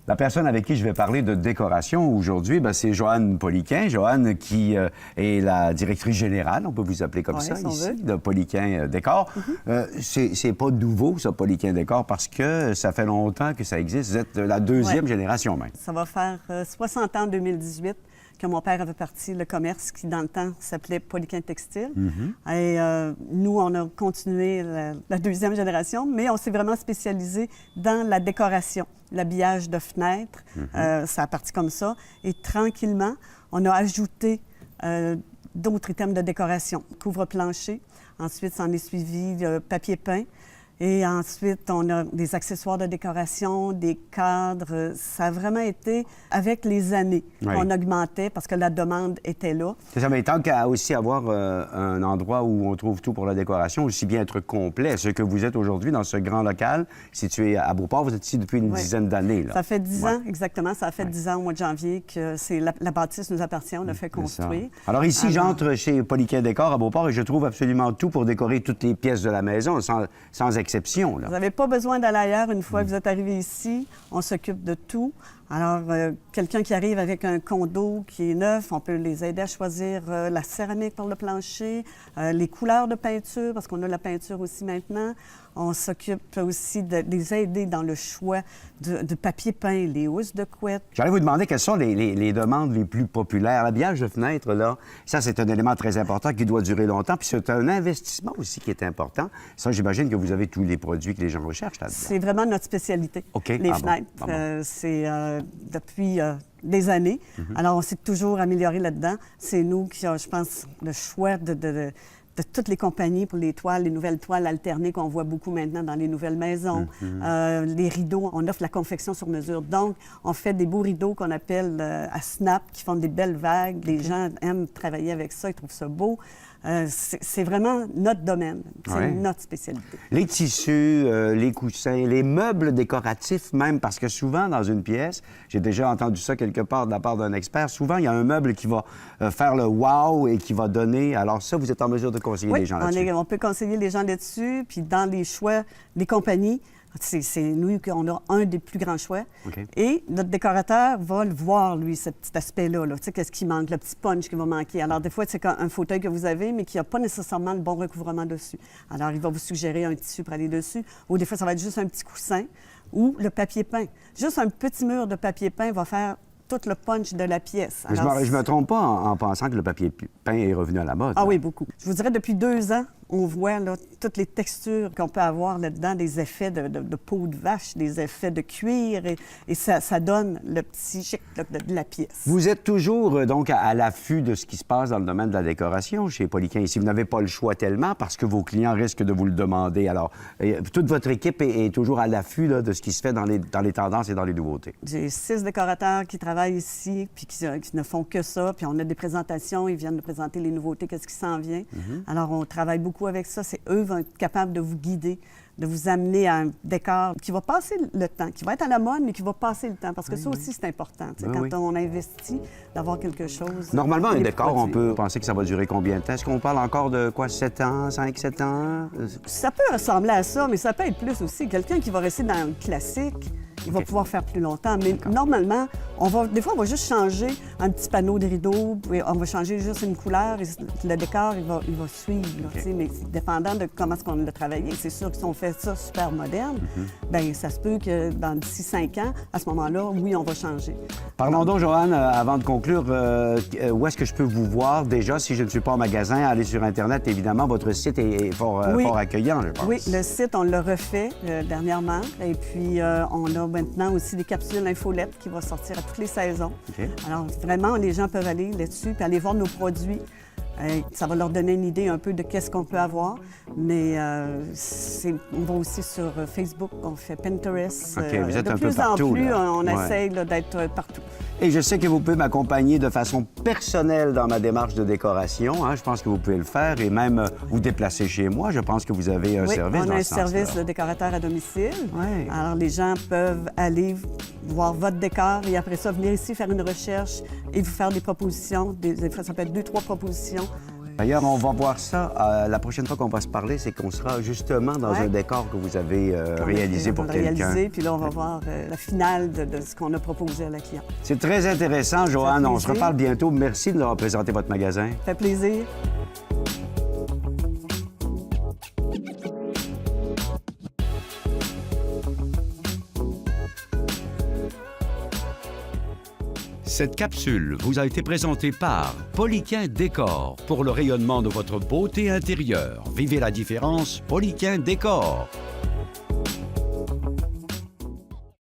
La personne avec qui je vais parler de décoration aujourd'hui, c'est Joanne Poliquin. Joanne qui est la directrice générale, on peut vous appeler comme ça ici, de Poliquin Décor. C'est pas nouveau, ça, Poliquin Décor, parce que ça fait longtemps que ça existe. Vous êtes la deuxième génération même. Ça va faire 60 ans en 2018 que mon père avait parti le commerce qui, dans le temps, s'appelait Poliquin Textile. Et nous, on a continué la deuxième génération, mais on s'est vraiment spécialisé dans la décoration, l'habillage de fenêtres. Ça a parti comme ça. Et tranquillement, on a ajouté d'autres items de décoration. Couvre-plancher. Ensuite, s'en est suivi le papier peint. Et ensuite, on a des accessoires de décoration, des cadres. Ça a vraiment été, avec les années, qu'on augmentait parce que la demande était là. C'est ça, mais tant qu'à aussi avoir un endroit où on trouve tout pour la décoration, aussi bien être complet. Ce que vous êtes aujourd'hui dans ce grand local situé à Beauport, vous êtes ici depuis une dizaine d'années. Là. Ça fait 10 ans, exactement. Ça fait 10 ans au mois de janvier que la bâtisse nous appartient. On a fait construire. Alors ici, j'entre chez Poliquin Décor à Beauport et je trouve absolument tout pour décorer toutes les pièces de la maison, sans exception. Là. Vous n'avez pas besoin d'aller ailleurs une fois que vous êtes arrivé ici. On s'occupe de tout. Alors, quelqu'un qui arrive avec un condo qui est neuf, on peut les aider à choisir la céramique pour le plancher, les couleurs de peinture, parce qu'on a la peinture aussi maintenant. On s'occupe aussi de les aider dans le choix de papier peint, les housses de couette. J'allais vous demander quelles sont les demandes les plus populaires. L'habillage de fenêtre, là, ça, c'est un élément très important qui doit durer longtemps. Puis c'est un investissement aussi qui est important. Ça, j'imagine que vous avez tous les produits que les gens recherchent là-dedans. C'est vraiment notre spécialité, les fenêtres. Bon. C'est depuis des années. Alors, on s'est toujours amélioré là-dedans. C'est nous qui avons, je pense, le choix de toutes les compagnies pour les toiles, les nouvelles toiles alternées qu'on voit beaucoup maintenant dans les nouvelles maisons. Les rideaux, on offre la confection sur mesure. Donc, on fait des beaux rideaux qu'on appelle à snap, qui font des belles vagues. Les gens aiment travailler avec ça, ils trouvent ça beau. C'est vraiment notre domaine, c'est notre spécialité. Les tissus, les coussins, les meubles décoratifs même, parce que souvent dans une pièce, j'ai déjà entendu ça quelque part de la part d'un expert, souvent il y a un meuble qui va faire le wow et qui va donner. Alors ça, vous êtes en mesure de conseiller les gens là-dessus? On peut conseiller les gens là-dessus, puis dans les choix des compagnies, c'est nous qu'on a un des plus grands choix. Et notre décorateur va le voir, lui, ce petit aspect-là. Tu sais, qu'est-ce qui manque, le petit punch qui va manquer. Alors, des fois, c'est un fauteuil que vous avez, mais qui n'a pas nécessairement le bon recouvrement dessus. Alors, il va vous suggérer un tissu pour aller dessus. Ou des fois, ça va être juste un petit coussin ou le papier peint. Juste un petit mur de papier peint va faire tout le punch de la pièce. Alors, je me trompe pas en pensant que le papier peint est revenu à la mode. Ah oui, beaucoup. Je vous dirais, depuis 2 ans, on voit là, toutes les textures qu'on peut avoir là-dedans, des effets de peau de vache, des effets de cuir, et ça donne le petit chic de la pièce. Vous êtes toujours donc à l'affût de ce qui se passe dans le domaine de la décoration chez Poliquin. Ici, vous n'avez pas le choix tellement parce que vos clients risquent de vous le demander. Alors, toute votre équipe est toujours à l'affût de ce qui se fait dans les tendances et dans les nouveautés. J'ai 6 décorateurs qui travaillent ici, puis qui ne font que ça. Puis on a des présentations, ils viennent nous présenter les nouveautés, qu'est-ce qui s'en vient. Alors, on travaille beaucoup avec ça. C'est eux qui vont être capables de vous guider, de vous amener à un décor qui va passer le temps, qui va être à la mode, mais qui va passer le temps. Parce que ça aussi, c'est important. Quand on investit, d'avoir quelque chose... Normalement, un décor, on peut penser que ça va durer combien de temps? Est-ce qu'on parle encore de quoi, 7 ans, 5, 7 ans? Ça peut ressembler à ça, mais ça peut être plus aussi. Quelqu'un qui va rester dans le classique, il va pouvoir faire plus longtemps. Mais normalement, des fois, on va juste changer un petit panneau de rideau, puis on va changer juste une couleur, et le décor, il va suivre. Là, mais dépendant de comment est-ce qu'on l'a travaillé, c'est sûr que si on fait ça super moderne, bien, ça se peut que d'ici 5 ans, à ce moment-là, oui, on va changer. Parlons donc, Joanne, avant de conclure, où est-ce que je peux vous voir déjà si je ne suis pas en magasin? Aller sur Internet, évidemment. Votre site est fort accueillant, je pense. Oui, le site, on l'a refait dernièrement. Et puis, on a maintenant aussi des capsules infolettes qui vont sortir à toutes les saisons. Alors, vraiment, les gens peuvent aller là-dessus puis aller voir nos produits. Ça va leur donner une idée un peu de qu'est-ce qu'on peut avoir. Mais on va aussi sur Facebook, on fait Pinterest. Vous êtes de un plus peu partout, en plus, là. on essaye d'être partout. Et je sais que vous pouvez m'accompagner de façon personnelle dans ma démarche de décoration. Je pense que vous pouvez le faire et même vous déplacer chez moi. Je pense que vous avez un service dans ce sens-là. Oui, on a un service de décorateur à domicile. Alors, les gens peuvent aller voir votre décor et après ça, venir ici faire une recherche et vous faire des propositions. Des fois, ça peut être 2-3 propositions D'ailleurs, on va voir ça. La prochaine fois qu'on va se parler, c'est qu'on sera justement dans un décor que vous avez réalisé pour quelqu'un. Puis là, on va voir la finale de ce qu'on a proposé à la cliente. C'est très intéressant, Joanne. On se reparle bientôt. Merci de nous représenter votre magasin. Ça fait plaisir. Cette capsule vous a été présentée par Poliquin Décor pour le rayonnement de votre beauté intérieure. Vivez la différence, Poliquin Décor.